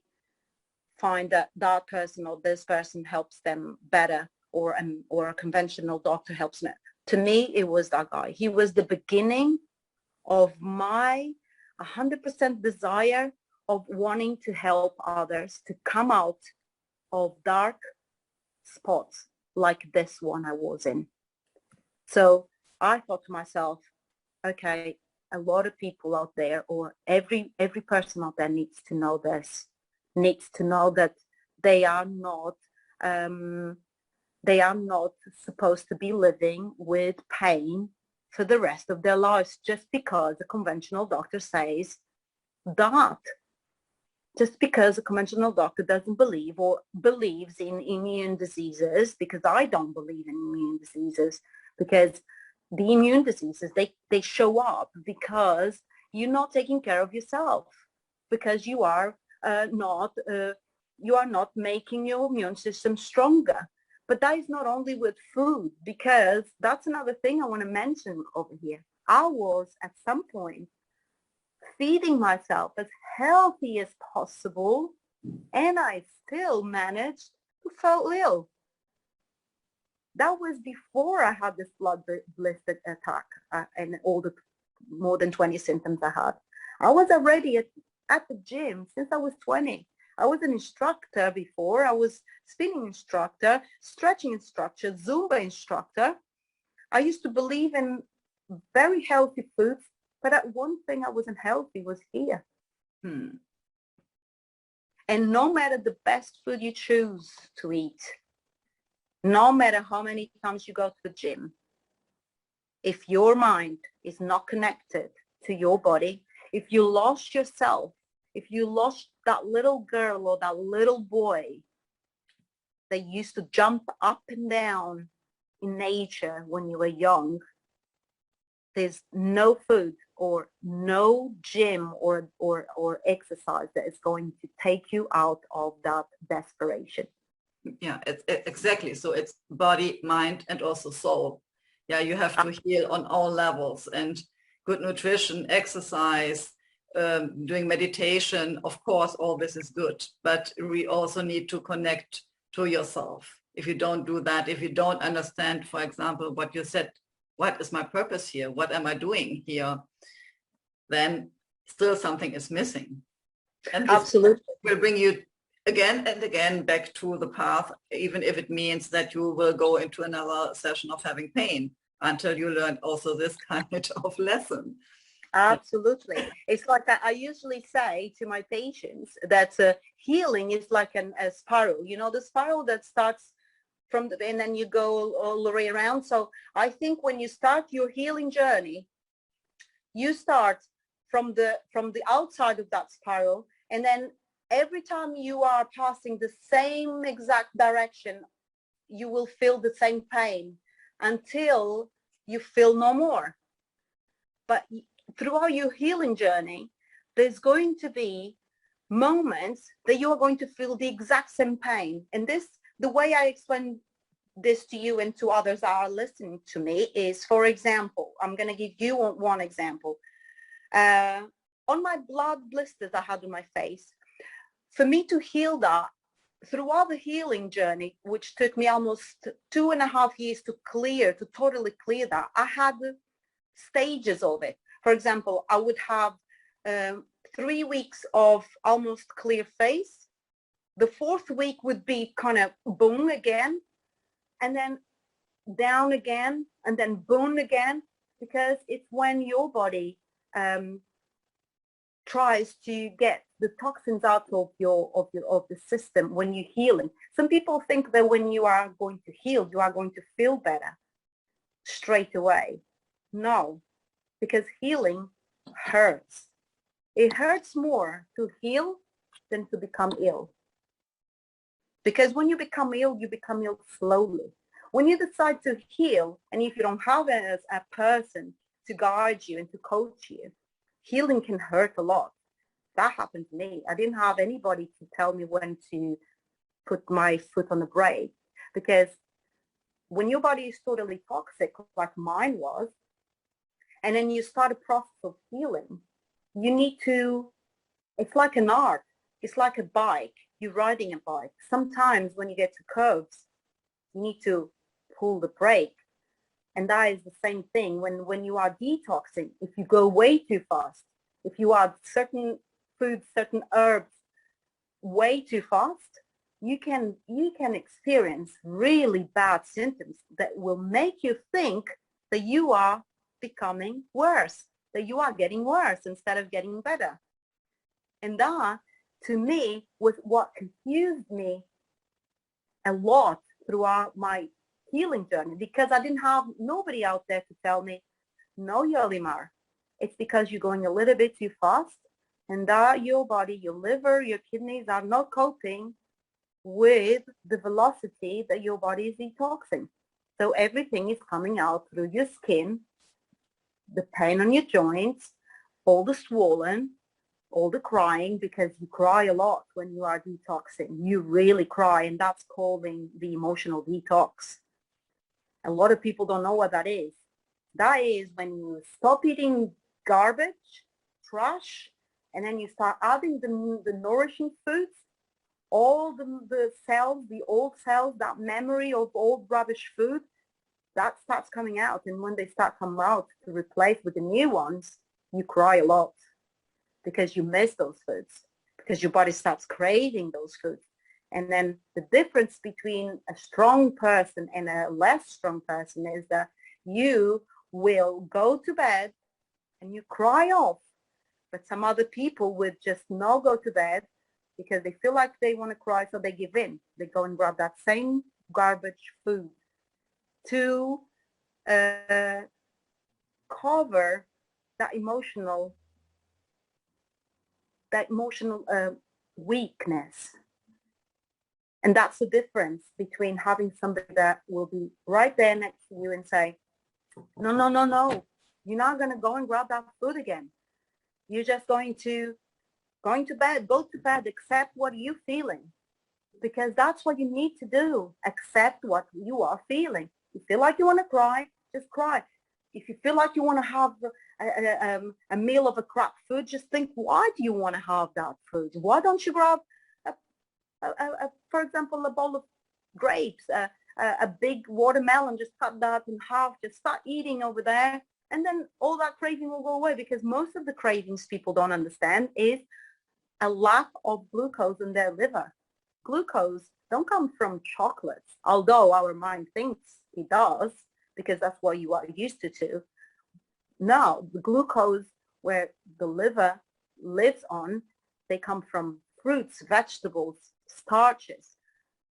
find that that person or this person helps them better, or a conventional doctor helps them. To me, it was that guy. He was the beginning of my 100% desire of wanting to help others to come out of dark spots like this one I was in. So I thought to myself, okay, a lot of people out there, or every person out there needs to know this, needs to know that they are not supposed to be living with pain for the rest of their lives just because a conventional doctor says that. Just because a conventional doctor doesn't believe or believes in immune diseases, because I don't believe in immune diseases, because the immune diseases, they show up because you're not taking care of yourself, because you are not making your immune system stronger. But that is not only with food, because that's another thing I want to mention over here. I was at some point feeding myself as healthy as possible, and I still managed to fall ill. That was before I had this blood blister attack and all the more than 20 symptoms I had. I was already at the gym since I was 20. I was an instructor before. I was spinning instructor, stretching instructor, Zumba instructor. I used to believe in very healthy foods, but that one thing I wasn't healthy was here. And no matter the best food you choose to eat, no matter how many times you go to the gym, if your mind is not connected to your body, if you lost yourself, if you lost that little girl or that little boy that used to jump up and down in nature when you were young, there's no food or no gym or exercise that is going to take you out of that desperation. Yeah, exactly. So it's body, mind, and also soul. Yeah, you have to heal on all levels, and good nutrition, exercise, doing meditation, of course, all this is good, but we also need to connect to yourself. If you don't do that, if you don't understand, for example, what you said, what is my purpose here? What am I doing here? Then still something is missing. And this Absolutely will bring you again and again back to the path, even if it means that you will go into another session of having pain until you learn also this kind of lesson. Absolutely. It's like I usually say to my patients that healing is like a spiral. You know, the spiral that starts from the, and then you go all the way around. So I think when you start your healing journey, you start from the outside of that spiral, and then every time you are passing the same exact direction, you will feel the same pain until you feel no more. But throughout your healing journey, there's going to be moments that you are going to feel the exact same pain. And this, the way I explain this to you and to others that are listening to me is, for example, I'm going to give you one example. On my blood blisters I had on my face, for me to heal that, throughout the healing journey, which took me almost 2.5 years to totally clear that, I had stages of it. For example, I would have 3 weeks of almost clear face. The fourth week would be kind of boom again, and then down again, and then boom again, because it's when your body tries to get the toxins out of the system when you're healing. Some people think that when you are going to heal, you are going to feel better straight away. No, because healing hurts. It hurts more to heal than to become ill. Because when you become ill slowly. When you decide to heal, and if you don't have a person to guide you and to coach you, healing can hurt a lot. That happened to me. I didn't have anybody to tell me when to put my foot on the brake, because when your body is totally toxic, like mine was, and then you start a process of healing, you need to, it's like an art. It's like a bike. You're riding a bike. Sometimes when you get to curves, you need to pull the brake. And that is the same thing when you are detoxing. If you go way too fast, if you add certain foods, certain herbs way too fast, you can experience really bad symptoms that will make you think that you are becoming worse, that you are getting worse instead of getting better. And that, to me, was what confused me a lot throughout my healing journey, because I didn't have nobody out there to tell me, no, Yolimar, it's because you're going a little bit too fast, and that your body, your liver, your kidneys are not coping with the velocity that your body is detoxing. So everything is coming out through your skin, the pain on your joints, all the swollen, all the crying, because you cry a lot when you are detoxing. You really cry, and that's calling the emotional detox. A lot of people don't know what that is. That is when you stop eating garbage, trash, and then you start adding the nourishing foods, all the cells, the old cells, that memory of old rubbish food, that starts coming out. And when they start coming out to replace with the new ones, you cry a lot because you miss those foods, because your body starts craving those foods. And then the difference between a strong person and a less strong person is that you will go to bed and you cry off. But some other people would just not go to bed because they feel like they want to cry, so they give in. They go and grab that same garbage food to cover that emotional weakness. And that's the difference between having somebody that will be right there next to you and say, no, no, no, no, you're not going to go and grab that food again. You're just going to bed, go to bed, accept what you're feeling, because that's what you need to do. Accept what you are feeling. You feel like you want to cry, just cry. If you feel like you want to have a meal of a crap food, just think, why do you want to have that food? Why don't you grab, for example, a bowl of grapes, a big watermelon, just cut that in half, just start eating over there, and then all that craving will go away. Because most of the cravings people don't understand is a lack of glucose in their liver. Glucose don't come from chocolates, although our mind thinks it does, because that's what you are used to. No, the glucose where the liver lives on, they come from fruits, vegetables, starches.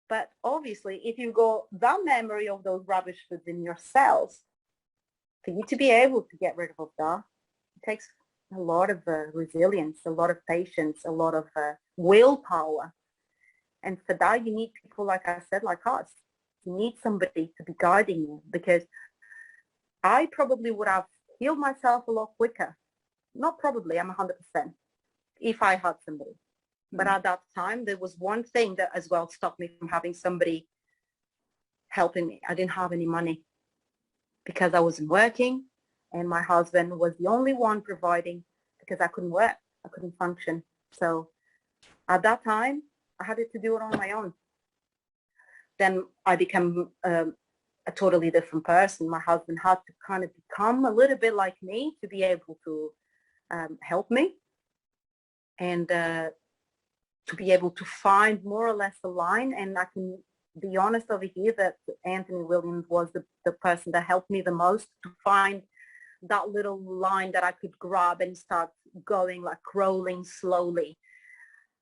But obviously, if you go that memory of those rubbish foods in your cells, for you to be able to get rid of that, it takes a lot of resilience, a lot of patience, a lot of willpower. And for that, you need people, like I said, like us. You need somebody to be guiding you, because I probably would have healed myself a lot quicker. Not probably, I'm 100%, if I had somebody. But at that time, there was one thing that as well stopped me from having somebody helping me. I didn't have any money because I wasn't working, and my husband was the only one providing, because I couldn't work. I couldn't function. So At that time, I had to do it on my own. Then I became a totally different person. My husband had to kind of become a little bit like me to be able to help me and to be able to find more or less a line. And I can be honest over here that Anthony Williams was the person that helped me the most to find that little line that I could grab and start going, like crawling slowly.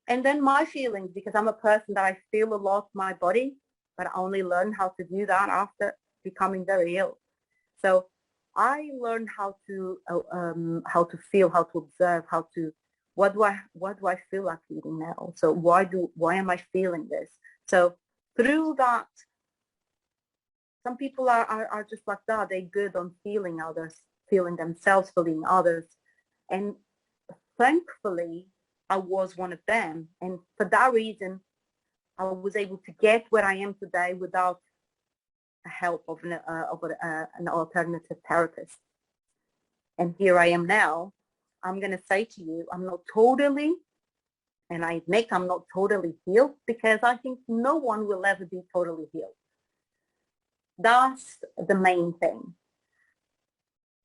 And then my feelings, because I'm a person that I feel a lot my body, but I only learned how to do that after becoming very ill. So I learned how to feel, how to observe, how to, what do I feel like eating now? So why am I feeling this? So through that, some people are just like that. They're good on feeling others, feeling themselves, feeling others. And thankfully, I was one of them. And for that reason, I was able to get where I am today without the help of an alternative therapist. And here I am now. I'm going to say to you, I'm not totally, and I admit I'm not totally healed, because I think no one will ever be totally healed. That's the main thing.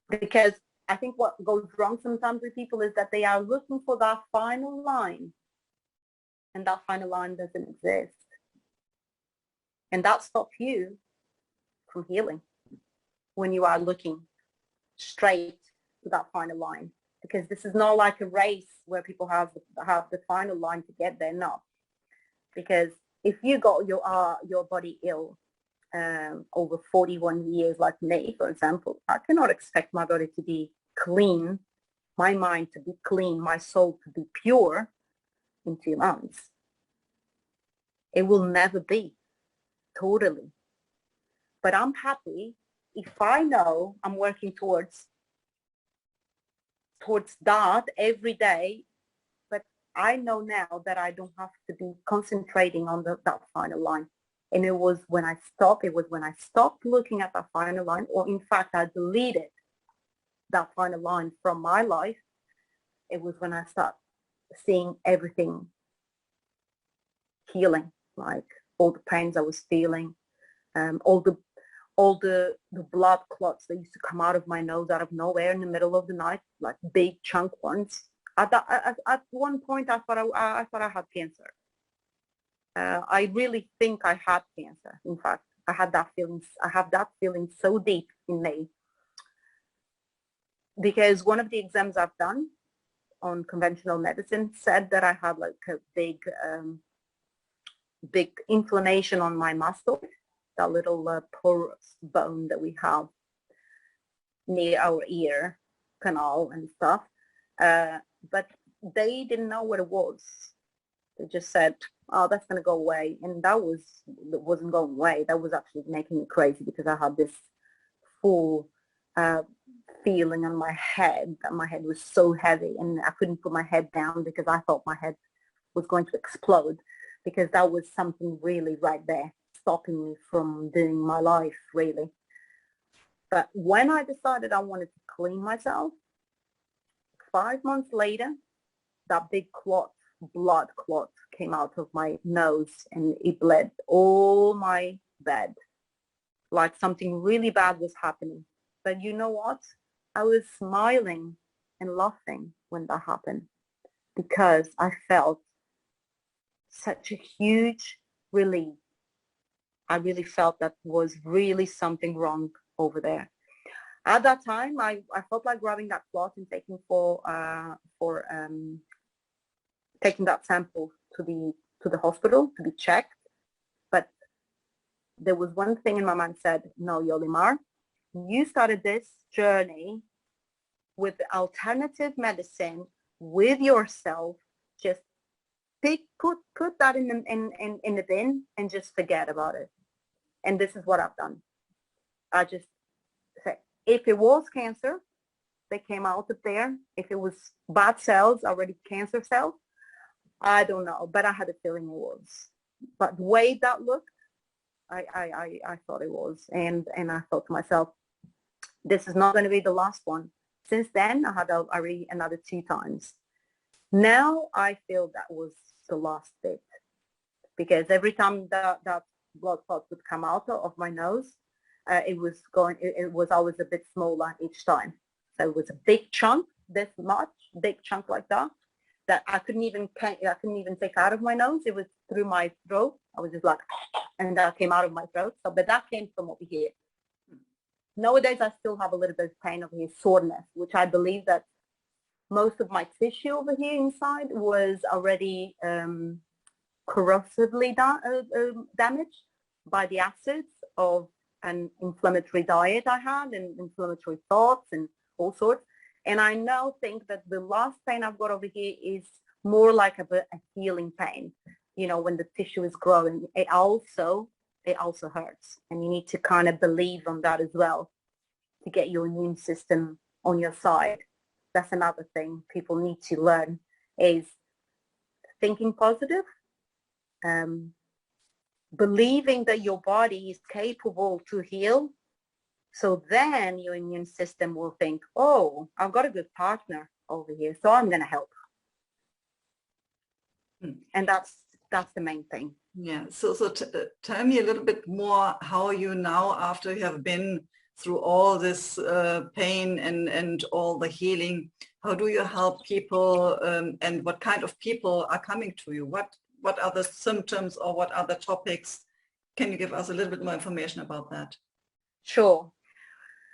Because I think what goes wrong sometimes with people is that they are looking for that final line, and that final line doesn't exist. And that stops you from healing when you are looking straight to that final line. Because this is not like a race where people have the final line to get there. No, because if you got your body ill over 41 years, like me, for example, I cannot expect my body to be clean, my mind to be clean, my soul to be pure in 2 months. It will never be totally. But I'm happy if I know I'm working towards that every day, but I know now that I don't have to be concentrating on that final line. And it was when I stopped looking at that final line, or in fact, I deleted that final line from my life. It was when I started seeing everything healing, like all the pains I was feeling, all the blood clots that used to come out of my nose out of nowhere in the middle of the night, like big chunk ones. At one point, I thought I had cancer. I really think I had cancer. In fact, I have that feeling so deep in me, because one of the exams I've done on conventional medicine said that I had like a big inflammation on my mastoid, that little porous bone that we have near our ear canal and stuff. But they didn't know what it was. They just said, oh, that's going to go away. And that wasn't going away. That was actually making me crazy, because I had this full feeling on my head, that my head was so heavy, and I couldn't put my head down because I thought my head was going to explode, because that was something really right there, stopping me from doing my life, really. But when I decided I wanted to clean myself, 5 months later, that big blood clot came out of my nose, and it bled all my bed, like something really bad was happening. But you know what? I was smiling and laughing when that happened, because I felt such a huge relief. I really felt that was really something wrong over there. At that time, I felt like grabbing that clot and taking taking that sample to the hospital to be checked. But there was one thing in my mind said, no, Yolimar, you started this journey with alternative medicine, with yourself. Just put that in the bin and just forget about it. And this is what I've done. I just said, if it was cancer, they came out of there. If it was bad cells, already cancer cells, I don't know, but I had a feeling it was. But the way that looked, I thought it was. And I thought to myself, this is not going to be the last one. Since then, I had already another 2 times. Now I feel that was the last bit, because every time that blood clot would come out of my nose, it was always a bit smaller each time. So it was a big chunk, this much, big chunk like that I couldn't even take out of my nose. It was through my throat. I was just like, and that came out of my throat. So, but that came from over here. Nowadays, I still have a little bit of pain over here, soreness, which I believe that most of my tissue over here inside was already corrosively damaged by the acids of an inflammatory diet I had and inflammatory thoughts and all sorts. And I now think that the last pain I've got over here is more like a healing pain. You know, when the tissue is growing, it also hurts. And you need to kind of believe on that as well to get your immune system on your side. That's another thing people need to learn, is thinking positive, believing that your body is capable to heal. So then your immune system will think, oh, I've got a good partner over here, so I'm going to help. And that's the main thing. Yeah. So tell me a little bit more how you now, after you have been through all this pain and all the healing, how do you help people, and what kind of people are coming to you? What are the symptoms, or what are the topics? Can you give us a little bit more information about that? Sure.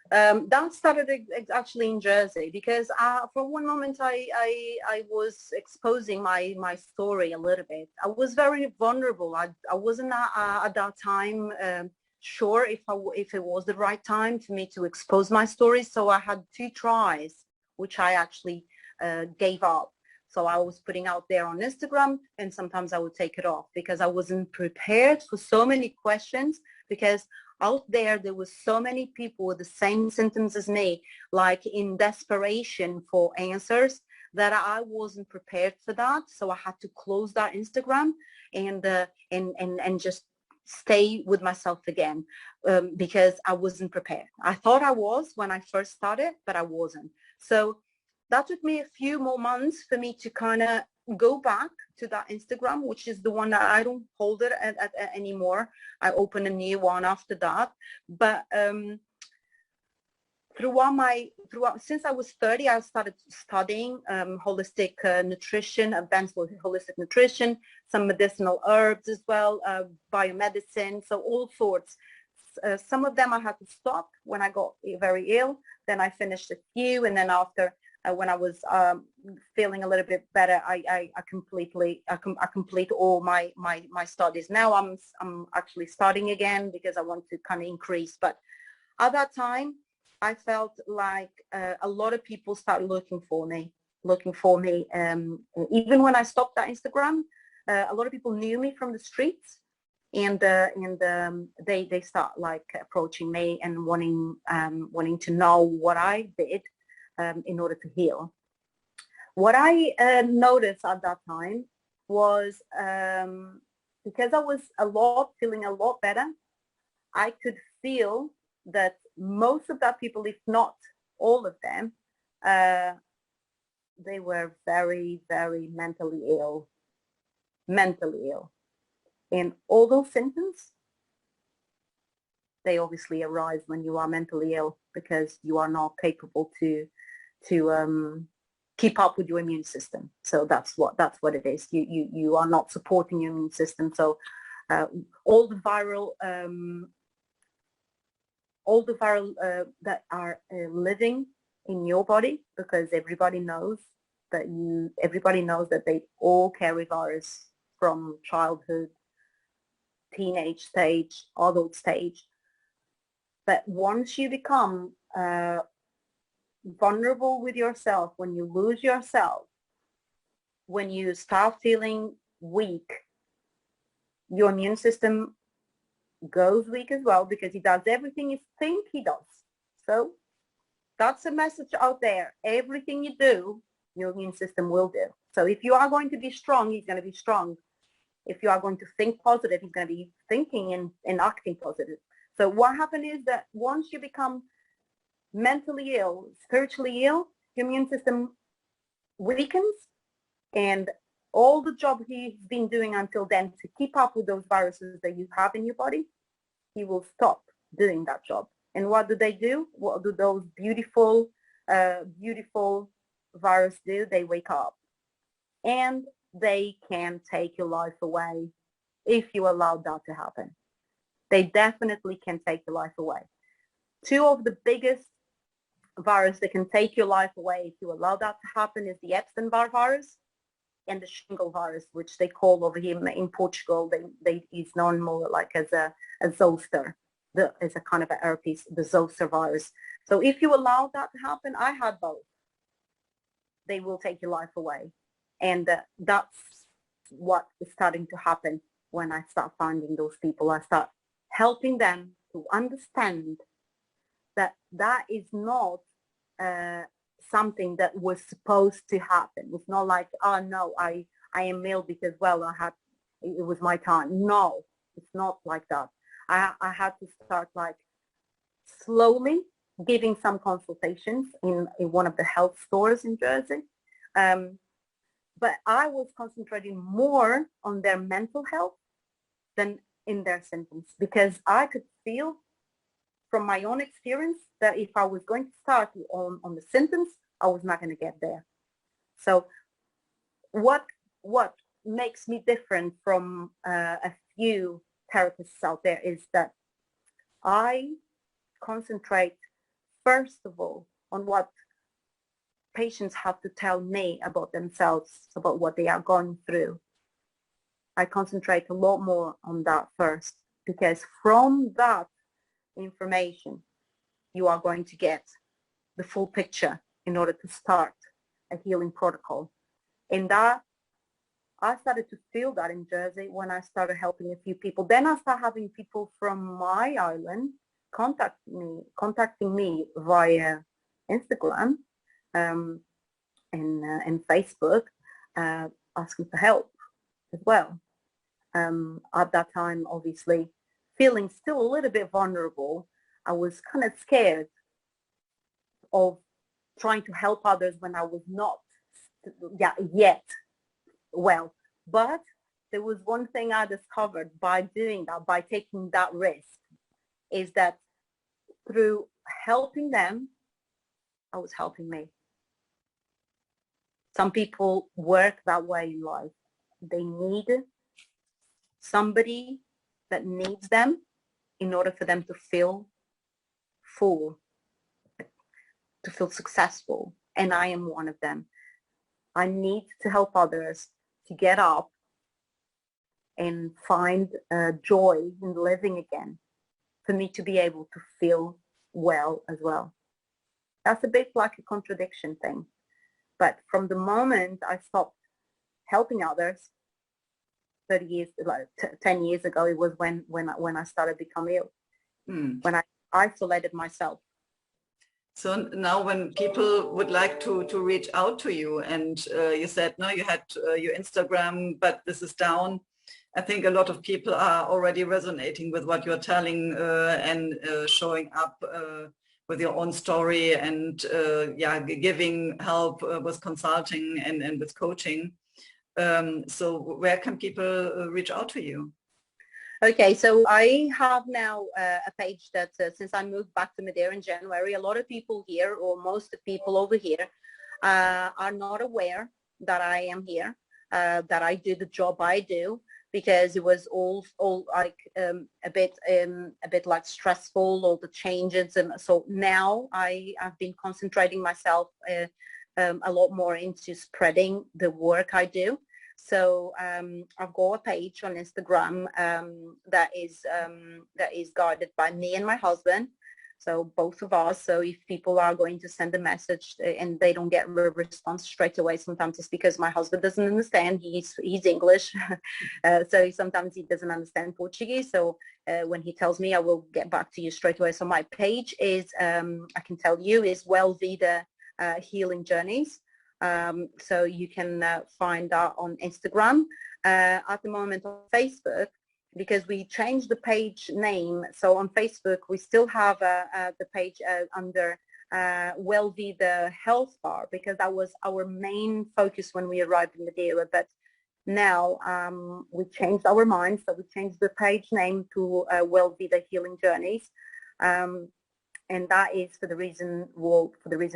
That started actually in Jersey, because for one moment I was exposing my story a little bit. I was very vulnerable. I wasn't at that time sure if it was the right time for me to expose my story. So I had 2 tries, which I actually gave up. So I was putting out there on Instagram, and sometimes I would take it off because I wasn't prepared for so many questions, because out there was so many people with the same symptoms as me, like in desperation for answers, that I wasn't prepared for that. So I had to close that Instagram and just stay with myself again, because I wasn't prepared. I thought I was when I first started, but I wasn't. So that took me a few more months for me to kind of go back to that Instagram, which is the one that I don't hold it at anymore. I opened a new one after that. But since I was 30, I started studying holistic nutrition, advanced holistic nutrition, some medicinal herbs as well, biomedicine, so all sorts. Some of them I had to stop when I got very ill. Then I finished a few, and then after, when I was feeling a little bit better, I complete all my studies. Now I'm actually starting again because I want to kind of increase. But at that time, I felt like a lot of people started looking for me. Even when I stopped that Instagram, a lot of people knew me from the streets, and they start like approaching me and wanting to know what I did in order to heal. What I noticed at that time was, because I was feeling a lot better, I could feel that most of that people, if not all of them, they were very, very mentally ill. And all those symptoms, they obviously arise when you are mentally ill, because you are not capable to keep up with your immune system. So that's what it is. You are not supporting your immune system. So all the viral that are living in your body, because everybody knows that they all carry virus from childhood, teenage stage, adult stage. But once you become vulnerable with yourself, when you lose yourself, when you start feeling weak, your immune system goes weak as well, because he does everything you think he does. So that's a message out there. Everything you do, your immune system will do. So if you are going to be strong, he's going to be strong. If you are going to think positive, he's going to be thinking and acting positive. So what happened is that once you become mentally ill, spiritually ill, your immune system weakens, and all the job he's been doing until then to keep up with those viruses that you have in your body, he will stop doing that job. And what do? What do those beautiful, beautiful viruses do? They wake up and they can take your life away if you allow that to happen. They definitely can take your life away. Two of the biggest virus that can take your life away if you allow that to happen is the Epstein-Barr virus and the shingle virus, which they call over here in Portugal, is known more like as a zoster, as a kind of a herpes, the zoster virus. So if you allow that to happen, I had both. They will take your life away. And that's what is starting to happen when I start finding those people. I start helping them to understand that that is not something that was supposed to happen. It's not like, oh no, I am ill because, well, it was my time. No, it's not like that. I had to start like slowly giving some consultations in one of the health stores in Jersey. But I was concentrating more on their mental health than in their symptoms, because I could feel from my own experience that if I was going to start on the symptoms, I was not going to get there. So what makes me different from a few therapists out there is that I concentrate, first of all, on what patients have to tell me about themselves, about what they are going through. I concentrate a lot more on that first, because from that information, you are going to get the full picture in order to start a healing protocol. And that, I started to feel that in Jersey when I started helping a few people. Then I started having people from my island contacting me via Instagram and Facebook, asking for help as well. At that time, obviously, feeling still a little bit vulnerable, I was kind of scared of trying to help others when I was not yet well. But there was one thing I discovered by doing that, by taking that risk, is that through helping them, I was helping me. Some people work that way in life. They need somebody that needs them in order for them to feel full, to feel successful. And I am one of them. I need to help others to get up and find joy in living again, for me to be able to feel well as well. That's a bit like a contradiction thing. But from the moment I stopped helping others, 10 years ago, it was when I started becoming ill, when I isolated myself. So now when people would like to reach out to you, and you said, no, you had your Instagram, but this is down. I think a lot of people are already resonating with what you're telling and showing up with your own story and giving help with consulting and with coaching. So where can people reach out to you? Okay, so I have now a page that since I moved back to Madeira in January, a lot of people here, or most of the people over here, are not aware that I am here, that I do the job I do, because it was all like a bit like stressful, all the changes, and so now I've been concentrating myself a lot more into spreading the work I do. So I've got a page on Instagram that is guided by me and my husband, so both of us. So if people are going to send a message and they don't get a response straight away, sometimes it's because my husband doesn't understand. He's English, so sometimes he doesn't understand Portuguese. So when he tells me, I will get back to you straight away. So my page is, I can tell you, is Well Vida Healing Journeys. So you can find that on Instagram. At the moment on Facebook, because we changed the page name. So on Facebook, we still have the page under Well Vida Health Bar, because that was our main focus when we arrived in Madeira. But now we changed our minds, so we changed the page name to Well Vida Healing Journeys, and that is for the reason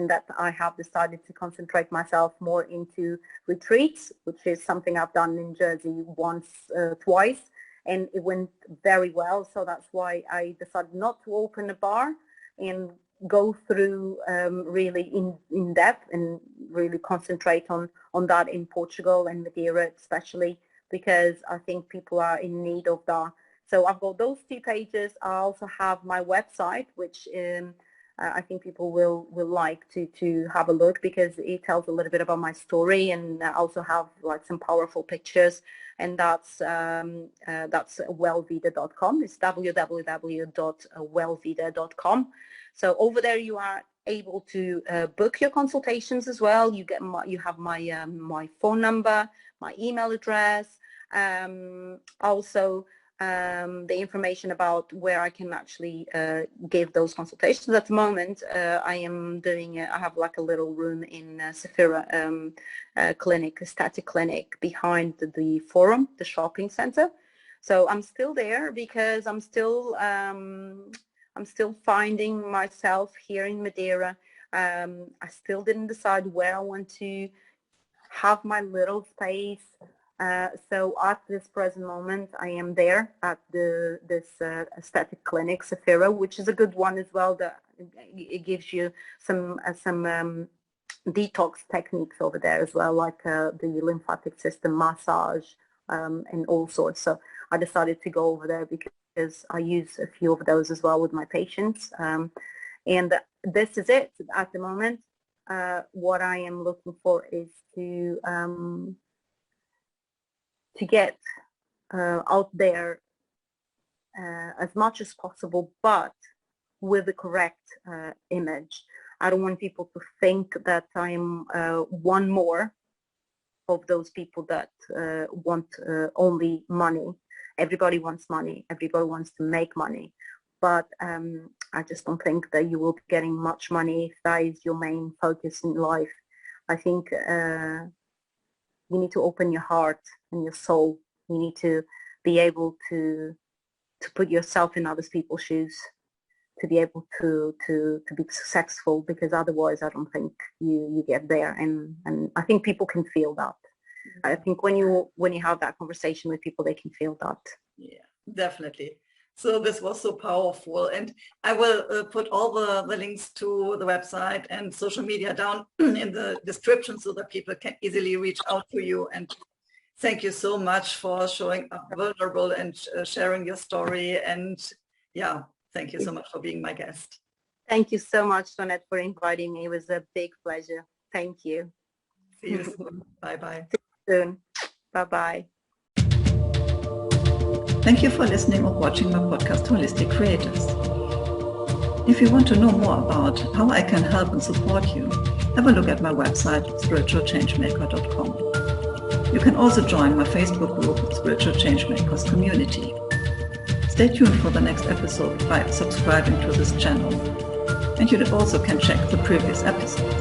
that I have decided to concentrate myself more into retreats, which is something I've done in Jersey twice, and it went very well. So that's why I decided not to open a bar and go through really in depth and really concentrate on that in Portugal and Madeira especially, because I think people are in need of that. So I've got those 2 pages. I also have my website, which I think people will like to have a look, because it tells a little bit about my story, and I also have like some powerful pictures, and that's wellvida.com. It's www.wellvida.com. So over there you are able to book your consultations as well. You have my my phone number, my email address, also the information about where I can actually give those consultations. At the moment, I have like a little room in Safira clinic, a static clinic behind the Forum, the shopping center. So I'm still there because I'm still finding myself here in Madeira. I still didn't decide where I want to have my little space. So at this present moment, I am there at this aesthetic clinic, Safira, which is a good one as well. That it gives you some detox techniques over there as well, like the lymphatic system massage and all sorts. So I decided to go over there because I use a few of those as well with my patients. And this is it at the moment. What I am looking for is to get out there as much as possible, but with the correct image. I don't want people to think that I'm one more of those people that want only money. Everybody wants money. Everybody wants to make money. But I just don't think that you will be getting much money if that is your main focus in life. I think you need to open your heart and your soul. You need to be able to put yourself in other people's shoes, to be able to be successful, because otherwise I don't think you get there. And I think people can feel that. I think when you have that conversation with people, they can feel that. Yeah, definitely. So this was so powerful, and I will put all the links to the website and social media down in the description so that people can easily reach out to you. And thank you so much for showing up vulnerable and sharing your story. And yeah, thank you so much for being my guest. Thank you so much, Swanette, for inviting me. It was a big pleasure. Thank you. See you soon. Bye-bye. See you soon. Bye-bye. Thank you for listening or watching my podcast, Holistic Creators. If you want to know more about how I can help and support you, have a look at my website, spiritualchangemaker.com. You can also join my Facebook group, Spiritual Changemakers Community. Stay tuned for the next episode by subscribing to this channel. And you also can check the previous episodes.